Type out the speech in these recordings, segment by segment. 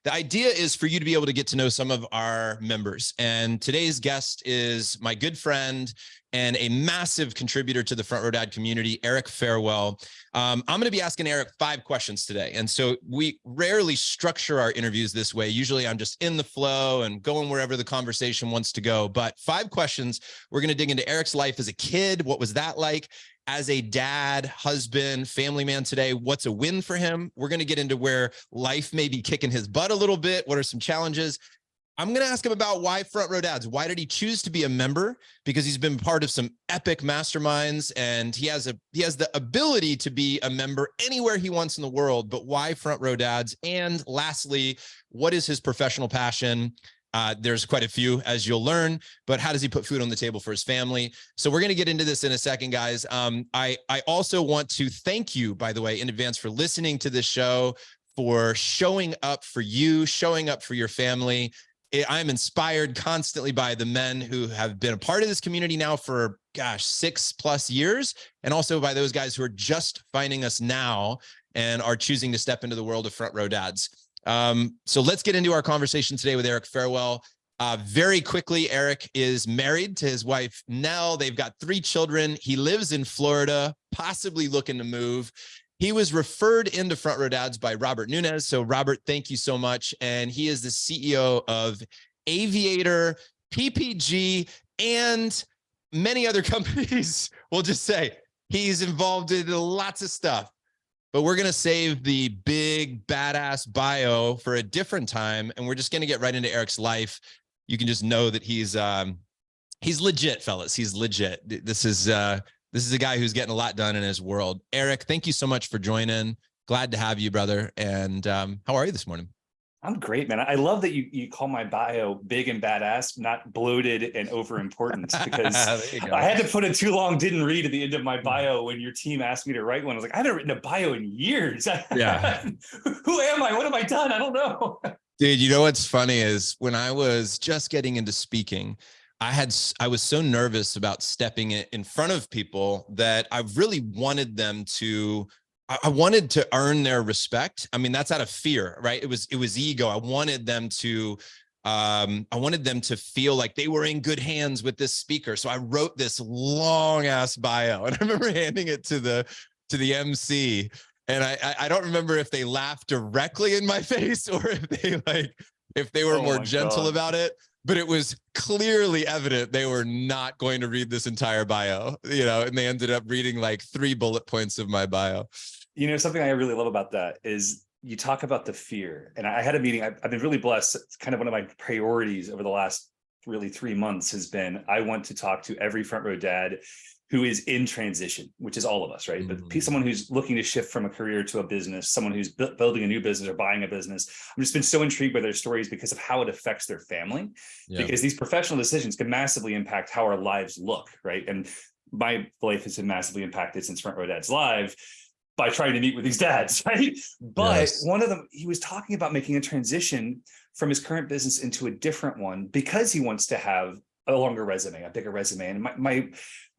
The idea is for you to be able to get to know some of our members. And today's guest is my good friend and a massive contributor to the Front Row Dad community, Eric Farewell. I'm going to be asking Eric 5 questions today. And so we rarely structure our interviews this way. Usually I'm just in the flow and going wherever the conversation wants to go. But 5 questions, we're going to dig into Eric's life as a kid. What was that like? As a dad, husband, family man today, what's a win for him? We're going to get into where life may be kicking his butt a little bit. What are some challenges? I'm going to ask him about why Front Row Dads. Why did he choose to be a member? Because he's been part of some epic masterminds and he has the ability to be a member anywhere he wants in the world. But why Front Row Dads? And lastly, what is his professional passion? There's quite a few, as you'll learn, but how does he put food on the table for his family? So we're going to get into this in a second, guys. I also want to thank you, by the way, in advance for listening to this show, for showing up for you, showing up for your family. I'm inspired constantly by the men who have been a part of this community now for, gosh, 6+ years, and also by those guys who are just finding us now and are choosing to step into the world of Front Row Dads. So let's get into our conversation today with Eric Farewell. Very quickly, Eric is married to his wife, Nell. They've got 3 children. He lives in Florida, possibly looking to move. He was referred into Front Row Dads by Robert Nunez. So Robert, thank you so much. And he is the CEO of Aviator, PPG, and many other companies. We'll just say he's involved in lots of stuff. But we're going to save the big badass bio for a different time. And we're just going to get right into Eric's life. You can just know that he's legit, fellas. He's legit. This is a guy who's getting a lot done in his world. Eric, thank you so much for joining. Glad to have you, brother. And how are you this morning? I'm great, man. I love that you call my bio big and badass, not bloated and over important, because I had to put it too long, didn't read at the end of my bio when your team asked me to write one. I was like, I haven't written a bio in years. Yeah. Who am I? What have I done? I don't know. Dude, you know what's funny is when I was just getting into speaking, I was so nervous about stepping in front of people that I really wanted them to, I wanted to earn their respect. I mean, that's out of fear, right? It was ego. I wanted them to feel like they were in good hands with this speaker. So I wrote this long ass bio, and I remember handing it to the MC. And I don't remember if they laughed directly in my face or if they were more gentle about it. But it was clearly evident they were not going to read this entire bio, and they ended up reading like 3 bullet points of my bio. Something I really love about that is you talk about the fear. And I had a meeting. I've been really blessed. It's kind of one of my priorities over the last really 3 months has been, I want to talk to every Front Row Dad who is in transition, which is all of us, right? Mm-hmm. But someone who's looking to shift from a career to a business, someone who's building a new business or buying a business. I've just been so intrigued by their stories because of how it affects their family, because these professional decisions can massively impact how our lives look, right? And my life has been massively impacted since Front Row Dads Live by trying to meet with these dads, right? But one of them, he was talking about making a transition from his current business into a different one because he wants to have a longer resume, a bigger resume. And my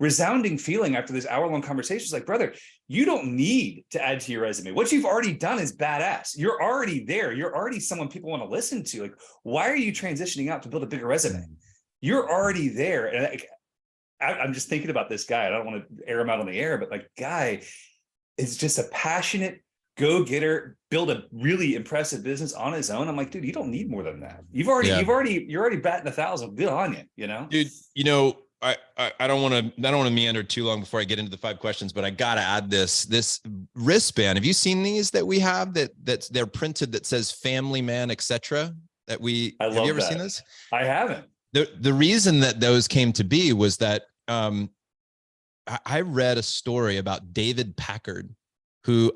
resounding feeling after this hour-long conversation is like, brother, you don't need to add to your resume. What you've already done is badass. You're already there. You're already someone people want to listen to. Like, why are you transitioning out to build a bigger resume? You're already there. And I'm just thinking about this guy. I don't want to air him out on the air, but like, guy is just a passionate go-getter, build a really impressive business on his own. I'm like, dude, you don't need more than that. You're already batting 1,000. Good on you, Dude, I don't want to meander too long before I get into the 5 questions, but I gotta add this wristband. Have you seen these that we have that they're printed that says family man, etc.? Have you ever seen this? I haven't. The reason that those came to be was that I read a story about David Packard,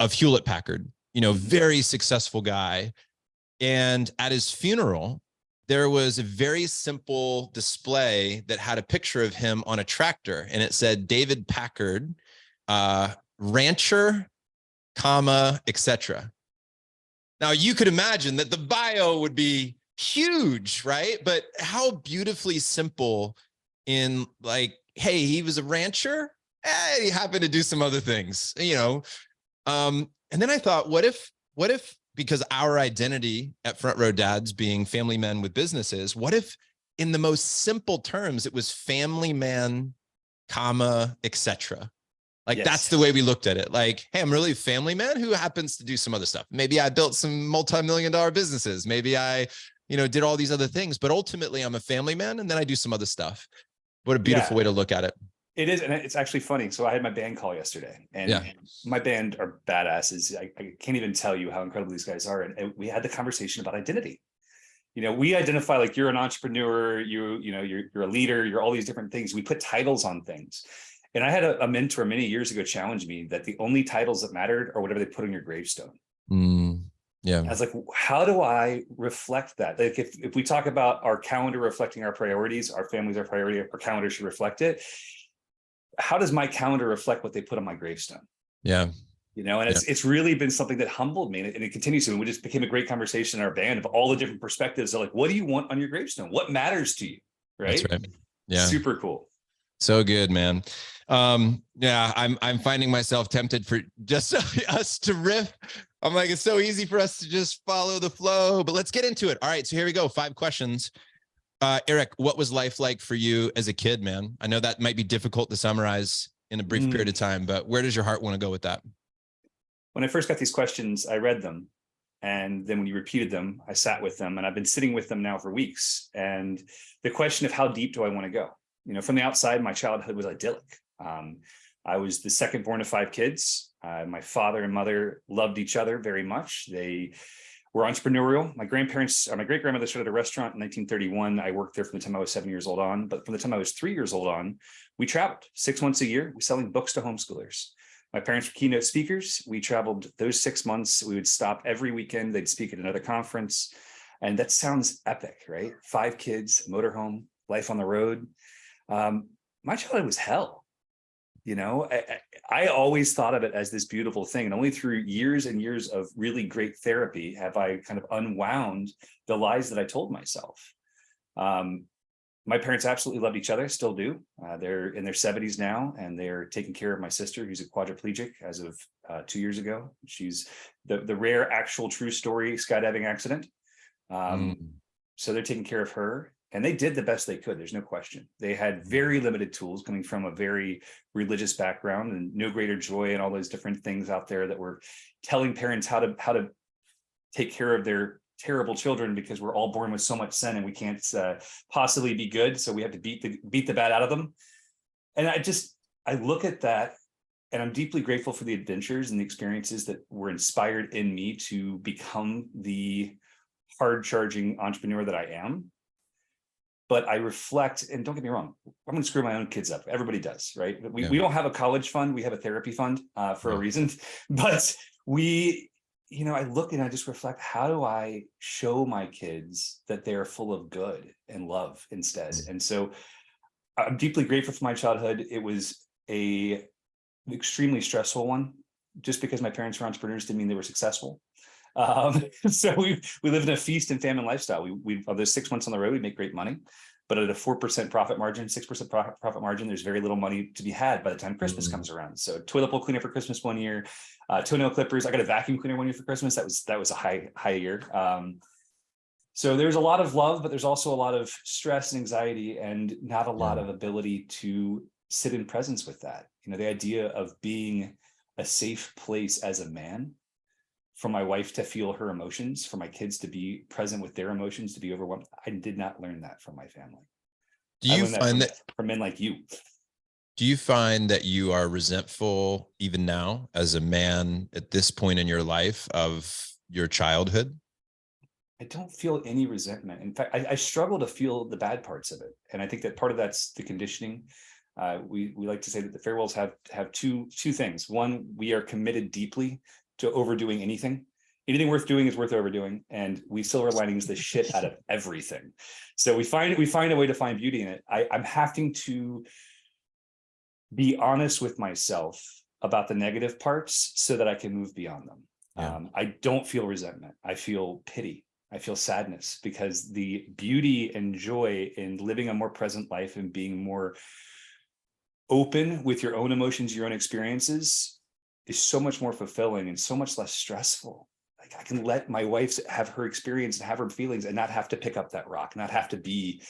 of Hewlett Packard, very successful guy. And at his funeral, there was a very simple display that had a picture of him on a tractor. And it said, David Packard, rancher, etc. Now you could imagine that the bio would be huge, right? But how beautifully simple in like, hey, he was a rancher. He happened to do some other things, And then I thought, what if because our identity at Front Row Dads being family men with businesses, what if in the most simple terms, it was family man, comma, etc. Like that's Yes. the way we looked at it. Like, hey, I'm really a family man who happens to do some other stuff. Maybe I built some multi-million-dollar businesses. Maybe I, did all these other things, but ultimately I'm a family man and then I do some other stuff. What a beautiful way to look at it. It is, and it's actually funny. So I had my band call yesterday, and my band are badasses. I can't even tell you how incredible these guys are. And we had the conversation about identity. We identify like you're an entrepreneur, you're a leader, you're all these different things. We put titles on things. And I had a mentor many years ago challenge me that the only titles that mattered are whatever they put on your gravestone. Yeah. I was like, how do I reflect that? Like if we talk about our calendar reflecting our priorities, our family's our priority, our calendar should reflect it. How does my calendar reflect what they put on my gravestone? Yeah. And it's really been something that humbled me, and it continues to. And we just became a great conversation in our band of all the different perspectives of like, what do you want on your gravestone? What matters to you? Right. That's right. Yeah. Super cool. So good, man. Yeah, I'm finding myself tempted for just us to riff. I'm like, it's so easy for us to just follow the flow, but let's get into it. All right, so here we go. 5 questions. Eric, what was life like for you as a kid, man? I know that might be difficult to summarize in a brief period of time, but where does your heart want to go with that? When I first got these questions, I read them. And then when you repeated them, I sat with them, and I've been sitting with them now for weeks. And the question of how deep do I want to go? From the outside, my childhood was idyllic. I was the second born of 5 kids. My father and mother loved each other very much. They were entrepreneurial. My great grandmother started a restaurant in 1931. I worked there from the time I was 7 years old on. But from the time I was 3 years old on, we traveled 6 months a year. We selling books to homeschoolers. My parents were keynote speakers. We traveled those 6 months. We would stop every weekend. They'd speak at another conference. And that sounds epic, right? 5 kids, motorhome, life on the road. My childhood was hell. I always thought of it as this beautiful thing. And only through years and years of really great therapy have I kind of unwound the lies that I told myself. My parents absolutely loved each other, still do. They're in their 70s now, and they're taking care of my sister, who's a quadriplegic as of 2 years ago. She's the rare, actual, true story skydiving accident. So they're taking care of her, and they did the best they could. There's no question. They had very limited tools, coming from a very religious background, and no greater joy and all those different things out there that were telling parents how to take care of their terrible children, because we're all born with so much sin and we can't possibly be good. So we have to beat the bad out of them. And I look at that, and I'm deeply grateful for the adventures and the experiences that were inspired in me to become the hard charging entrepreneur that I am. But I reflect, and don't get me wrong, I'm going to screw my own kids up. Everybody does, right? We don't have a college fund. We have a therapy fund for a reason. But I look and I just reflect, how do I show my kids that they're full of good and love instead? And so I'm deeply grateful for my childhood. It was an extremely stressful one. Just because my parents were entrepreneurs didn't mean they were successful. So we lived in a feast and famine lifestyle. We of those 6 months on the road, we make great money, but at a 4% profit margin, 6% profit margin, there's very little money to be had by the time Christmas comes around. So toilet bowl cleaner for Christmas one year, toenail clippers. I got a vacuum cleaner one year for Christmas. That was a high year. So there's a lot of love, but there's also a lot of stress and anxiety, and not a lot of ability to sit in presence with that. The idea of being a safe place as a man, for my wife to feel her emotions, for my kids to be present with their emotions, to be overwhelmed. I did not learn that from my family. Do you find that from men like you? Do you find that you are resentful even now as a man at this point in your life of your childhood? I don't feel any resentment. In fact, I struggle to feel the bad parts of it. And I think that part of that's the conditioning. We like to say that the Farewells have two things. One, we are committed deeply to overdoing anything. Anything worth doing is worth overdoing, and we silver linings the shit out of everything. So we find a way to find beauty in it. I'm having to be honest with myself about the negative parts so that I can move beyond them. Yeah. I don't feel resentment. I feel pity. I feel sadness, because the beauty and joy in living a more present life and being more open with your own emotions, your own experiences, is so much more fulfilling and so much less stressful. I can let my wife have her experience and have her feelings and not have to pick up that rock, not have to be,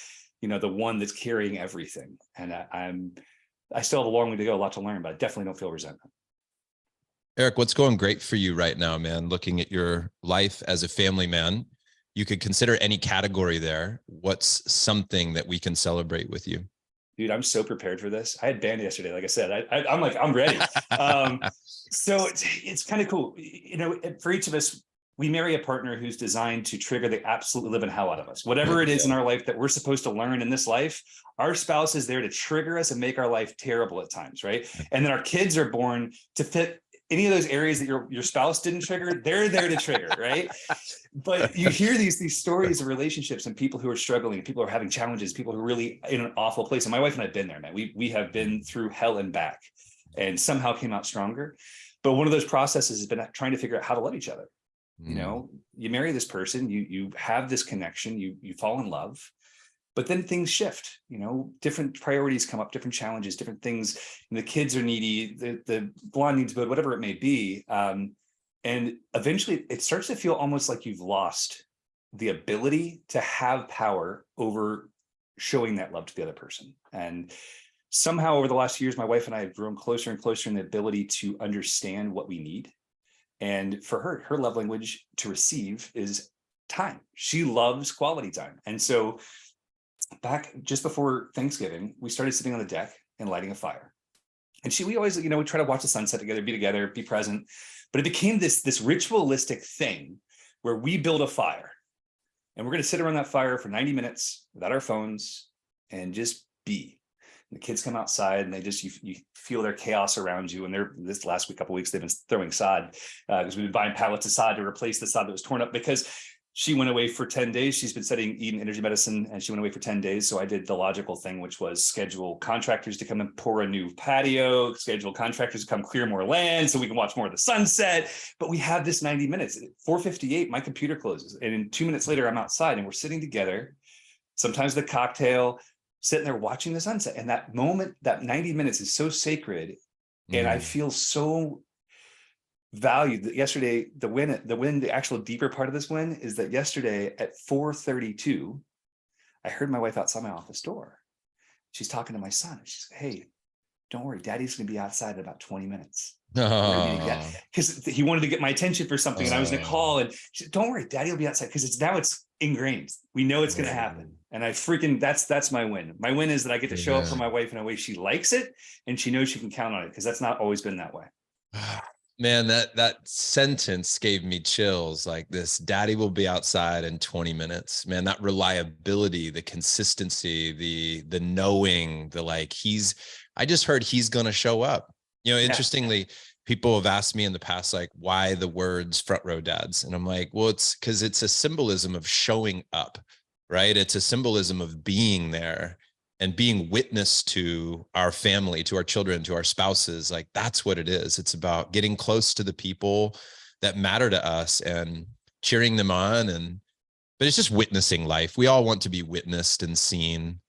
the one that's carrying everything. And I still have a long way to go, a lot to learn, but I definitely don't feel resentment. Eric, what's going great for you right now, man? Looking at your life as a family man, you could consider any category there. What's something that we can celebrate with you? Dude, I'm so prepared for this. I had band yesterday. Like I said, I'm ready. So it's kind of cool. For each of us, we marry a partner who's designed to trigger the absolute living hell out of us. Whatever it is in our life that we're supposed to learn in this life, our spouse is there to trigger us and make our life terrible at times, right? And then our kids are born to fit any of those areas that your spouse didn't trigger. They're there to trigger, right? But you hear these stories of relationships and people who are struggling, people who are having challenges, people who are really in an awful place. And my wife and I have been there, man. We have been through hell and back and somehow came out stronger. But one of those processes has been trying to figure out how to love each other. You marry this person, you have this connection, you fall in love, but then things shift, different priorities come up, different challenges, different things. And the kids are needy, the lawn needs food, whatever it may be. And eventually it starts to feel almost like you've lost the ability to have power over showing that love to the other person. And somehow over the last few years, my wife and I have grown closer and closer in the ability to understand what we need. And for her love language to receive is time. She loves quality time. And so back just before Thanksgiving, we started sitting on the deck and lighting a fire. And we always, we try to watch the sunset together, be present. But it became this ritualistic thing where we build a fire and we're going to sit around that fire for 90 minutes without our phones and just be. And the kids come outside and you feel their chaos around you. And this last couple of weeks, they've been throwing sod because we've been buying pallets of sod to replace the sod that was torn up because she went away for 10 days. She's been studying eating energy medicine and she went away for 10 days. So I did the logical thing, which was schedule contractors to come and pour a new patio, schedule contractors to come clear more land so we can watch more of the sunset. But we have this 90 minutes. At 4:58, my computer closes. And in 2 minutes later, I'm outside and we're sitting together, sometimes the cocktail, sitting there watching the sunset. And that moment, that 90 minutes is so sacred. And I feel so valued that yesterday, the actual deeper part of this win is that yesterday at 4:32, I heard my wife outside my office door. She's talking to my son. She's like, "Hey, don't worry, Daddy's going to be outside in about 20 minutes." Because he wanted to get my attention for something and I was going to call and she said, "Don't worry, Daddy will be outside." Because it's ingrained. We know it's going to happen. And that's my win. My win is that I get to show up for my wife in a way she likes it and she knows she can count on it because that's not always been that way. Man, that sentence gave me chills. Like this, Daddy will be outside in 20 minutes. Man, that reliability, the consistency, the knowing, I just heard he's going to show up. Interestingly, people have asked me in the past, like, why the words front row dads? And I'm like, well, it's because it's a symbolism of showing up, right? It's a symbolism of being there and being witness to our family, to our children, to our spouses. Like that's what it is. It's about getting close to the people that matter to us and cheering them on. But it's just witnessing life. We all want to be witnessed and seen.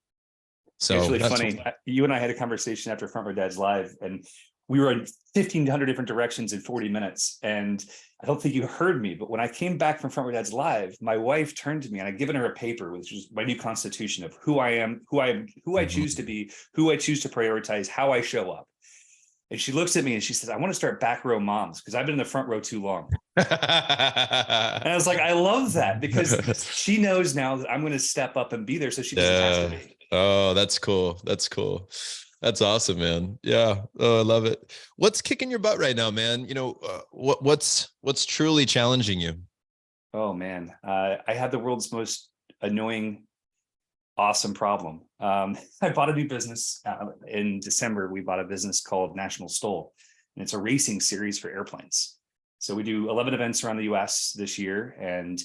So it's really funny. You and I had a conversation after Front Row Dads Live and we were in 1,500 different directions in 40 minutes. And I don't think you heard me, but when I came back from Front Row Dads Live, my wife turned to me and I'd given her a paper, which was my new constitution of who I am, who I choose to be, who I choose to prioritize, how I show up. And she looks at me and she says, "I want to start back row moms because I've been in the front row too long." And I was like, I love that because she knows now that I'm going to step up and be there so she doesn't have to be. Oh, that's cool. That's cool. That's awesome, man. Yeah. Oh, I love it. What's kicking your butt right now, man? What's truly challenging you? Oh man. I had the world's most annoying, awesome problem. I bought a new business in December. We bought a business called National Stoll, and it's a racing series for airplanes. So we do 11 events around the US this year, and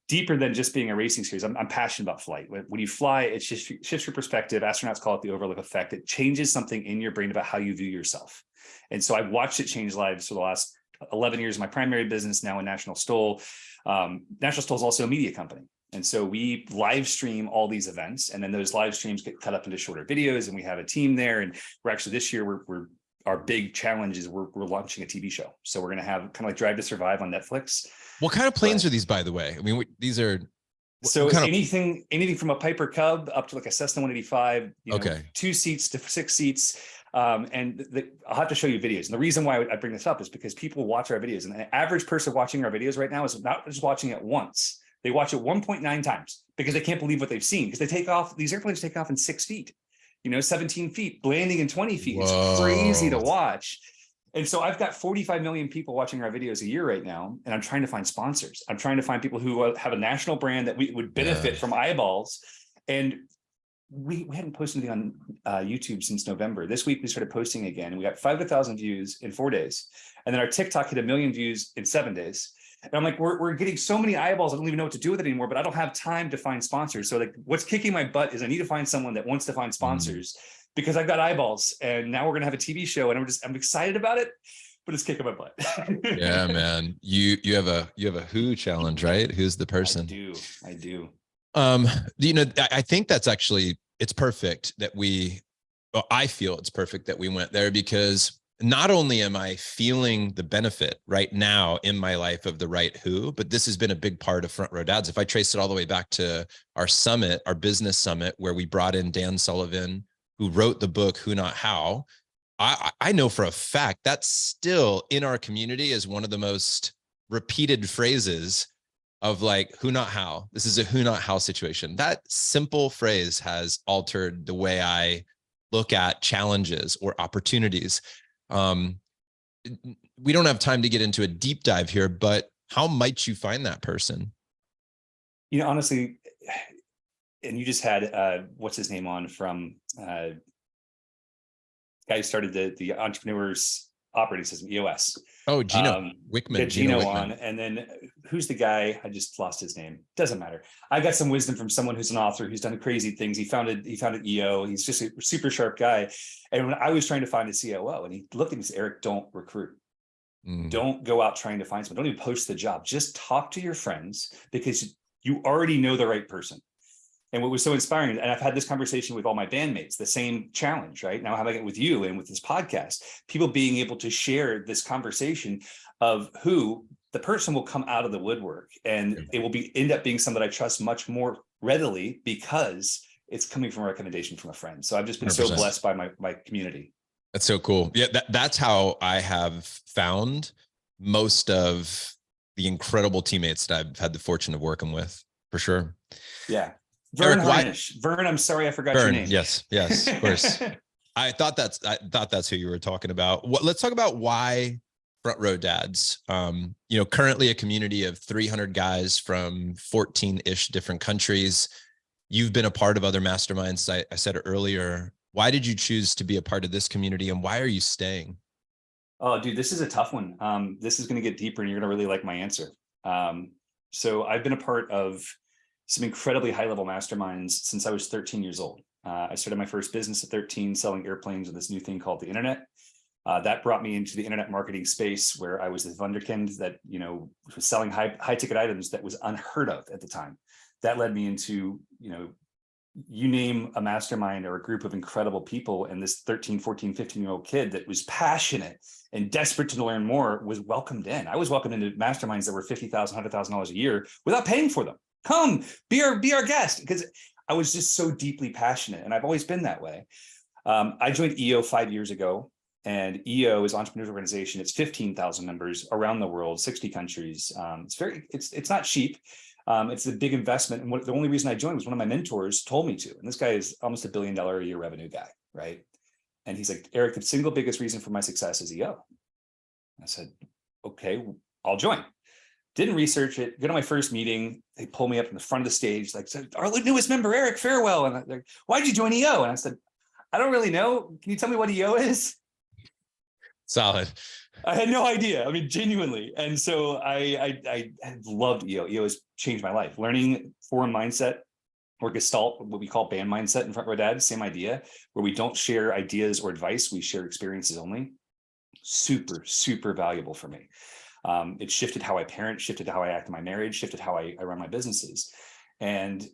deeper than just being a racing series, I'm passionate about flight. When you fly, it shifts your perspective. Astronauts call it the overlook effect. It changes something in your brain about how you view yourself. And so I've watched it change lives for the last 11 years. My primary business now in National Stoll. National Stoll is also a media company. And so we live stream all these events, and then those live streams get cut up into shorter videos, and we have a team there. And we're actually this year, we're our big challenge is we're launching a TV show. So we're going to have kind of like Drive to Survive on Netflix. What kind of planes are these, by the way? I mean, these are so what kind anything from a Piper Cub up to like a Cessna 185, okay. 2 seats to 6 seats. And I'll have to show you videos. And the reason why I bring this up is because people watch our videos, and the average person watching our videos right now is not just watching it once. They watch it 1.9 times because they can't believe what they've seen, because these airplanes take off in 6 feet, 17 feet, landing in 20 feet. Whoa. It's crazy to watch. And so I've got 45 million people watching our videos a year right now, and I'm trying to find sponsors. I'm trying to find people who have a national brand that we would benefit from eyeballs. And we hadn't posted anything on YouTube since November. This week we started posting again, and we got 500,000 views in 4 days. And then our TikTok hit 1 million views in 7 days. And I'm like, we're getting so many eyeballs, I don't even know what to do with it anymore, but I don't have time to find sponsors. So like what's kicking my butt is I need to find someone that wants to find sponsors because I've got eyeballs, and now we're going to have a TV show, and I'm excited about it, but it's kicking my butt. Yeah, man. You have a who challenge, right? Who's the person? I do. I think that's actually, it's perfect that I feel it's perfect that we went there, because not only am I feeling the benefit right now in my life of the right who, but this has been a big part of Front Row Dads. If I trace it all the way back to our summit, our business summit, where we brought in Dan Sullivan, who wrote the book, Who Not How, I know for a fact that's still in our community is one of the most repeated phrases of like, who not how. This is a who not how situation. That simple phrase has altered the way I look at challenges or opportunities. We don't have time to get into a deep dive here, but how might you find that person? Honestly, and you just had what's his name on from guy who started the Entrepreneurs Operating System, EOS. Oh, Gino Wickman. Gino on, and then who's the guy? I just lost his name. Doesn't matter. I got some wisdom from someone who's an author who's done crazy things. He founded EO. He's just a super sharp guy. And when I was trying to find a COO, and he looked at me and said, Eric, don't recruit. Don't go out trying to find someone. Don't even post the job. Just talk to your friends, because you already know the right person. And what was so inspiring, and I've had this conversation with all my bandmates, the same challenge, right? Now having it with you and with this podcast, people being able to share this conversation of who the person will come out of the woodwork, and it will end up being someone that I trust much more readily because it's coming from a recommendation from a friend. So I've just been 100%. So blessed by my community. That's so cool. Yeah, that's how I have found most of the incredible teammates that I've had the fortune of working with, for sure. Yeah. Vern Harnish. Vern, I'm sorry I forgot your name. Yes, of course. I thought that's who you were talking about. Let's talk about why Front Row Dads. Currently a community of 300 guys from 14-ish different countries. You've been a part of other masterminds. I said earlier. Why did you choose to be a part of this community, and why are you staying? Oh, dude, this is a tough one. This is going to get deeper, and you're going to really like my answer. So I've been a part of some incredibly high-level masterminds since I was 13 years old. I started my first business at 13, selling airplanes with this new thing called the internet. That brought me into the internet marketing space, where I was the wunderkind that was selling high-ticket items that was unheard of at the time. That led me into you name a mastermind or a group of incredible people, and this 13, 14, 15-year-old kid that was passionate and desperate to learn more was welcomed in. I was welcomed into masterminds that were $50,000, $100,000 a year without paying for them. Come be our guest, because I was just so deeply passionate, and I've always been that way. I joined EO 5 years ago, and EO is Entrepreneurs Organization. It's 15,000 members around the world, 60 countries. It's not cheap. It's a big investment. And the only reason I joined was one of my mentors told me to. And this guy is almost $1 billion a year revenue guy, right? And he's like, Eric, the single biggest reason for my success is EO. I said, okay, I'll join. Didn't research it. Go to my first meeting. They pull me up in the front of the stage, like, our newest member, Eric Farewell. And they're like, why'd you join EO? And I said, I don't really know. Can you tell me what EO is? Solid. I had no idea. I mean, genuinely. And so I loved EO. EO has changed my life. Learning foreign mindset, or Gestalt, what we call band mindset in Front Row Dads, same idea, where we don't share ideas or advice. We share experiences only. Super, super valuable for me. It shifted how I parent, shifted how I act in my marriage, shifted how I run my businesses. And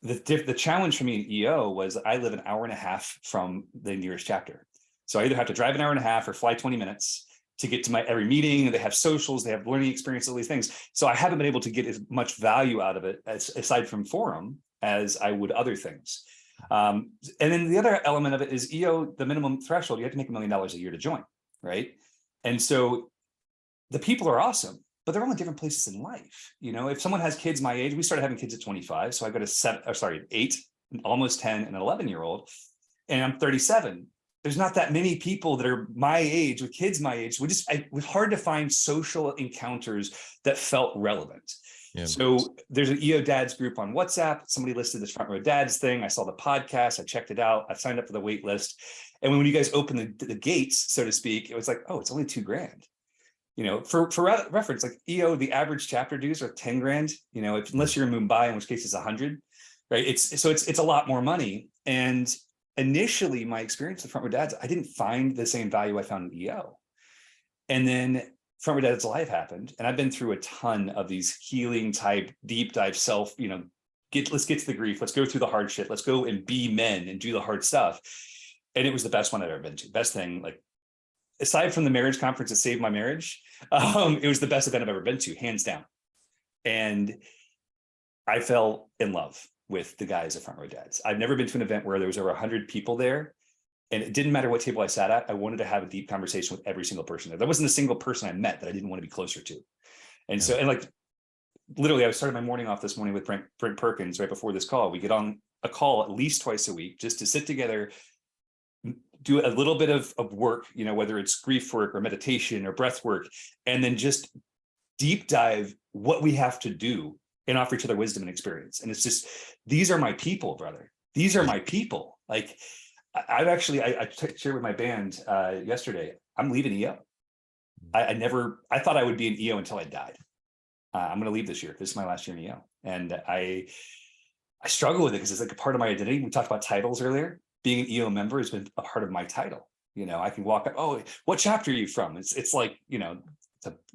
the challenge for me in EO was I live an hour and a half from the nearest chapter. So I either have to drive an hour and a half or fly 20 minutes to get to my every meeting. They have socials, they have learning experience, all these things. So I haven't been able to get as much value out of it aside from forum as I would other things. And then the other element of it is EO, the minimum threshold, you have to make $1 million a year to join, right? And so the people are awesome, but they're all in different places in life. You know, if someone has kids my age, we started having kids at 25. So I got a 8, almost 10, and an 11-year-old, and I'm 37. There's not that many people that are my age with kids my age. It was hard to find social encounters that felt relevant. Yeah. So there's an EO Dads group on WhatsApp. Somebody listed this Front Row Dads thing. I saw the podcast. I checked it out. I signed up for the wait list. And when you guys opened the gates, so to speak, it was like, oh, it's only $2,000. You know, for reference, like EO, the average chapter dues are 10 grand. You know, unless you're in Mumbai, in which case it's 100, right? It's a lot more money. And initially, my experience with Front Row Dads, I didn't find the same value I found in EO. And then Front Row Dads Live happened, and I've been through a ton of these healing type, deep dive self, you know, let's get to the grief, let's go through the hard shit, let's go and be men and do the hard stuff. And it was the best one I've ever been to. Best thing, like, aside from the marriage conference that saved my marriage, it was the best event I've ever been to, hands down. And I fell in love with the guys at Front Row Dads. I've never been to an event where there was over 100 people there, and it didn't matter what table I sat at. I wanted to have a deep conversation with every single person there. There wasn't a single person I met that I didn't want to be closer to. And so, and like, literally, I started my morning off this morning with Brent Perkins right before this call. We get on a call at least twice a week just to sit together, do a little bit of work, you know, whether it's grief work or meditation or breath work, and then just deep dive what we have to do and offer each other wisdom and experience. And it's just, these are my people, brother. These are my people. Like, I shared with my band yesterday, I'm leaving EO. I thought I would be in EO until I died. I'm going to leave this year. This is my last year in EO. And I struggle with it because it's like a part of my identity. We talked about titles earlier. Being an EO member has been a part of my title. You know, I can walk up, oh, what chapter are you from? It's like, you know,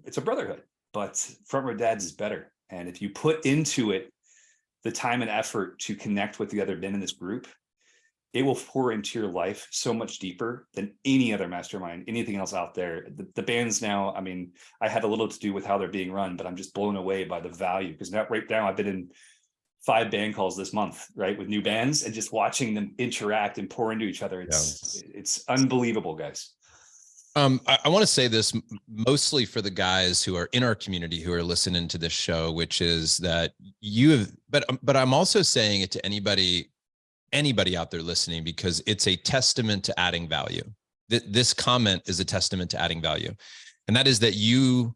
it's a brotherhood, but Front Row Dads is better. And if you put into it the time and effort to connect with the other men in this group, it will pour into your life so much deeper than any other mastermind, anything else out there. The bands now, I mean, I had a little to do with how they're being run, but I'm just blown away by the value, because right now I've been in 5 band calls this month, right, with new bands, and just watching them interact and pour into each other. It's unbelievable, guys. I want to say this mostly for the guys who are in our community who are listening to this show, which is that you have, but I'm also saying it to anybody out there listening, because it's a testament to adding value. This comment is a testament to adding value. And that is that you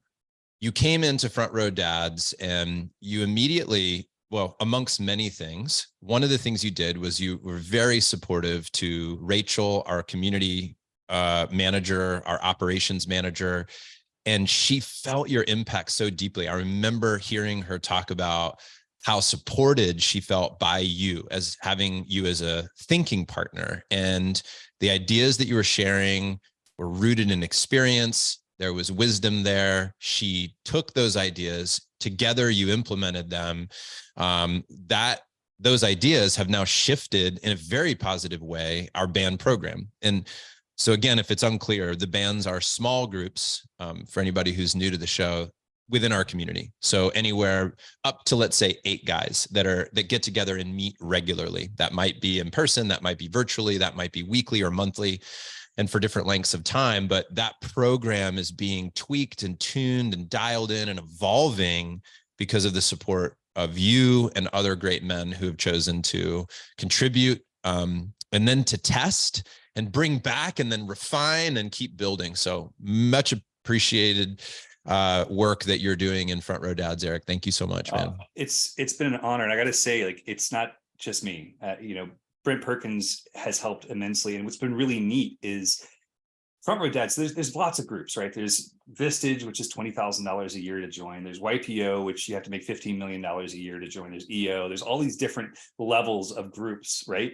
came into Front Row Dads and you immediately, well, amongst many things, one of the things you did was you were very supportive to Rachel, our community manager, our operations manager, and she felt your impact so deeply. I remember hearing her talk about how supported she felt by you, as having you as a thinking partner. And the ideas that you were sharing were rooted in experience. There was wisdom there. She took those ideas together. You implemented them. Those ideas have now shifted in a very positive way our band program. And so again, if it's unclear, the bands are small groups, for anybody who's new to the show, within our community. So anywhere up to, let's say, 8 guys that get together and meet regularly. That might be in person, that might be virtually, that might be weekly or monthly, and for different lengths of time. But that program is being tweaked and tuned and dialed in and evolving because of the support of you and other great men who have chosen to contribute, and then to test and bring back and then refine and keep building. So much appreciated work that you're doing in Front Row Dads, Eric. Thank you so much, man. It's been an honor. And I got to say, like, it's not just me. You know, Brent Perkins has helped immensely. And what's been really neat is Front Row Dads, there's lots of groups, right? There's Vistage, which is $20,000 a year to join. There's YPO, which you have to make $15 million a year to join. There's EO. There's all these different levels of groups, right?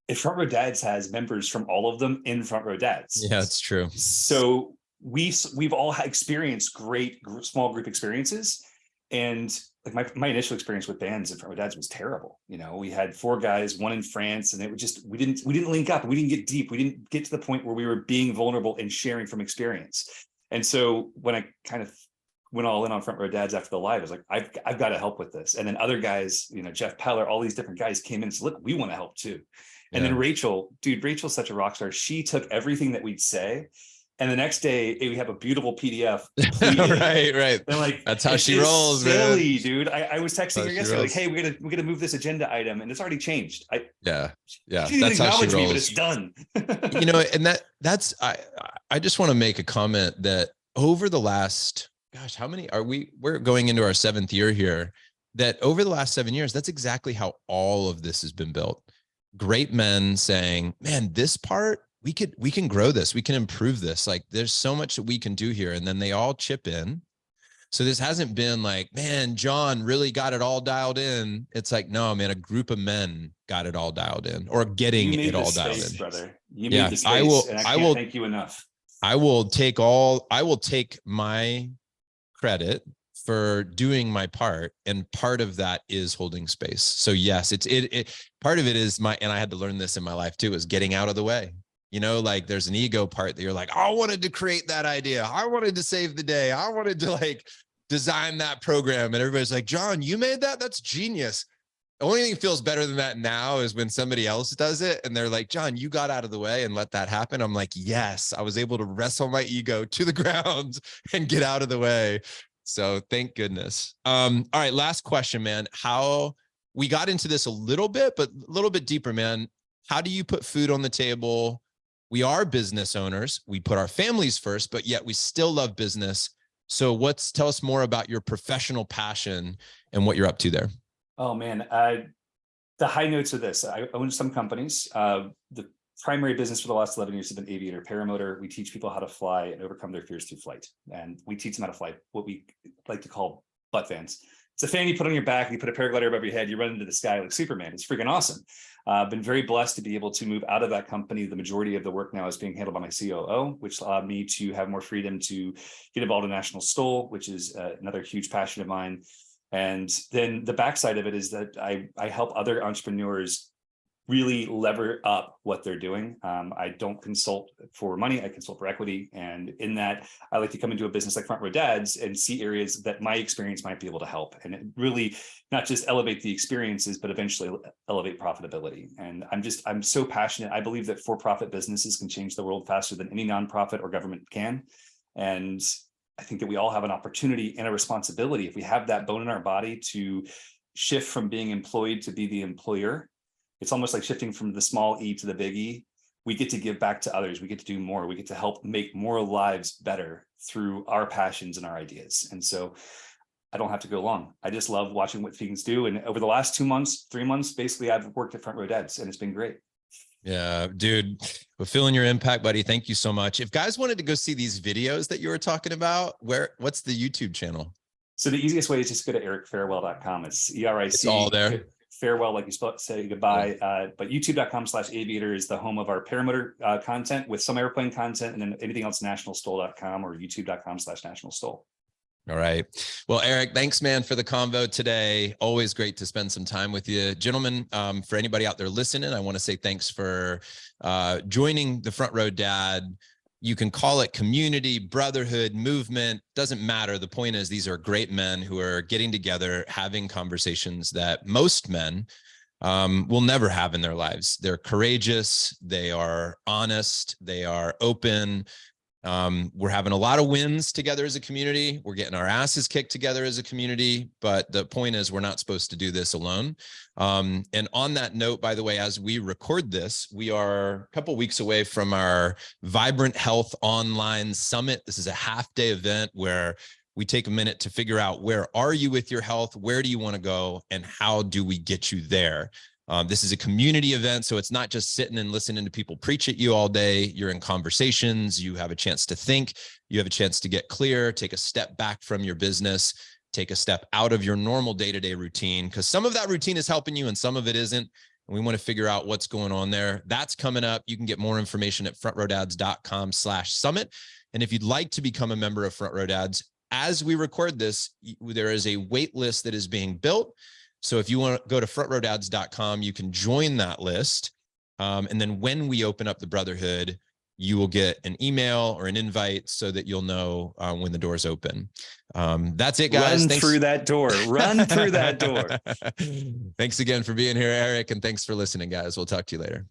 If Front Row Dads has members from all of them in Front Row Dads. Yeah, it's true. So we've all experienced great small group experiences, and like my initial experience with bands in Front Row Dads was terrible. You know, we had 4 guys, 1 in France, and it was just, we didn't link up. We didn't get deep. We didn't get to the point where we were being vulnerable and sharing from experience. And so when I kind of went all in on Front Row Dads after the live, I was like, I've got to help with this. And then other guys, you know, Jeff Peller, all these different guys came in and said, look, we want to help too. And then Rachel's such a rock star. She took everything that we'd say, and the next day we have a beautiful PDF. Right. And like, that's how she rolls, silly, man. dude. I was texting her yesterday, like, hey, we're gonna move this agenda item, and it's already changed. Yeah. She didn't acknowledge me, but it's done. You know, and that's I just want to make a comment that over the last, gosh, how many are we? We're going into our 7th year here. That over the last 7 years, that's exactly how all of this has been built. Great men saying, man, this part, we can grow this, we can improve this. Like, there's so much that we can do here. And then they all chip in. So this hasn't been like, man, John really got it all dialed in. It's like, no, man, a group of men got it all dialed in, or getting it all dialed in. Brother. You made the space, and I can't thank you enough. I will take my credit for doing my part, and part of that is holding space. So yes, it part of it is and I had to learn this in my life too, is getting out of the way. You know, like, there's an ego part that you're like, I wanted to create that idea, I wanted to save the day, I wanted to like design that program, and everybody's like, John, you made that? That's genius. The only thing that feels better than that now is when somebody else does it and they're like, John, you got out of the way and let that happen. I'm like, yes, I was able to wrestle my ego to the ground and get out of the way. So thank goodness. All right, last question, man. How we got into this a little bit, but a little bit deeper, man. How do you put food on the table? We are business owners. We put our families first, but yet we still love business. So tell us more about your professional passion and what you're up to there. Oh man, the high notes of this. I own some companies. The primary business for the last 11 years has been aviator paramotor. We teach people how to fly and overcome their fears through flight. And we teach them how to fly what we like to call butt fans. It's a fan you put on your back, you put a paraglider above your head, you run into the sky like Superman. It's freaking awesome. I've been very blessed to be able to move out of that company. The majority of the work now is being handled by my COO, which allowed me to have more freedom to get involved in National STOL, which is another huge passion of mine. And then the backside of it is that I help other entrepreneurs really lever up what they're doing. I don't consult for money, I consult for equity. And in that, I like to come into a business like Front Row Dads and see areas that my experience might be able to help. And it really not just elevate the experiences, but eventually elevate profitability. And I'm so passionate. I believe that for-profit businesses can change the world faster than any nonprofit or government can. And I think that we all have an opportunity and a responsibility, if we have that bone in our body, to shift from being employed to be the employer. It's almost like shifting from the small E to the big E. We get to give back to others. We get to do more. We get to help make more lives better through our passions and our ideas. And so I don't have to go long. I just love watching what things do. And over the last 2 months, 3 months, basically, I've worked at Front Row Dads, and it's been great. Yeah, dude, we're feeling your impact, buddy. Thank you so much. If guys wanted to go see these videos that you were talking about, what's the YouTube channel? So the easiest way is just go to ericfarewell.com. It's ERIC. It's all there. Farewell, like you say goodbye. But youtube.com/aviator is the home of our paramotor content, with some airplane content, and then anything else, nationalstol.com or youtube.com/nationalstol. All right. Well, Eric, thanks, man, for the convo today. Always great to spend some time with you. Gentlemen, for anybody out there listening, I want to say thanks for joining the Front Row Dad. You can call it community, brotherhood, movement, doesn't matter. The point is, these are great men who are getting together, having conversations that most men will never have in their lives. They're courageous, they are honest, they are open. We're having a lot of wins together as a community. We're getting our asses kicked together as a community, but the point is, we're not supposed to do this alone. And on that note, by the way, as we record this, we are a couple weeks away from our Vibrant Health Online Summit. This is a half-day event where we take a minute to figure out, where are you with your health? Where do you want to go? And how do we get you there? This is a community event, so it's not just sitting and listening to people preach at you all day. You're in conversations, you have a chance to think, you have a chance to get clear, take a step back from your business, take a step out of your normal day-to-day routine, because some of that routine is helping you and some of it isn't. And we want to figure out what's going on there. That's coming up. You can get more information at frontrowdads.com/summit. And if you'd like to become a member of Front Row Dads, as we record this, there is a wait list that is being built. So if you want to go to frontrowdads.com, you can join that list. And then when we open up the Brotherhood, you will get an email or an invite so that you'll know when the doors open. That's it, guys. Run through that door. Run through that door. Thanks again for being here, Eric. And thanks for listening, guys. We'll talk to you later.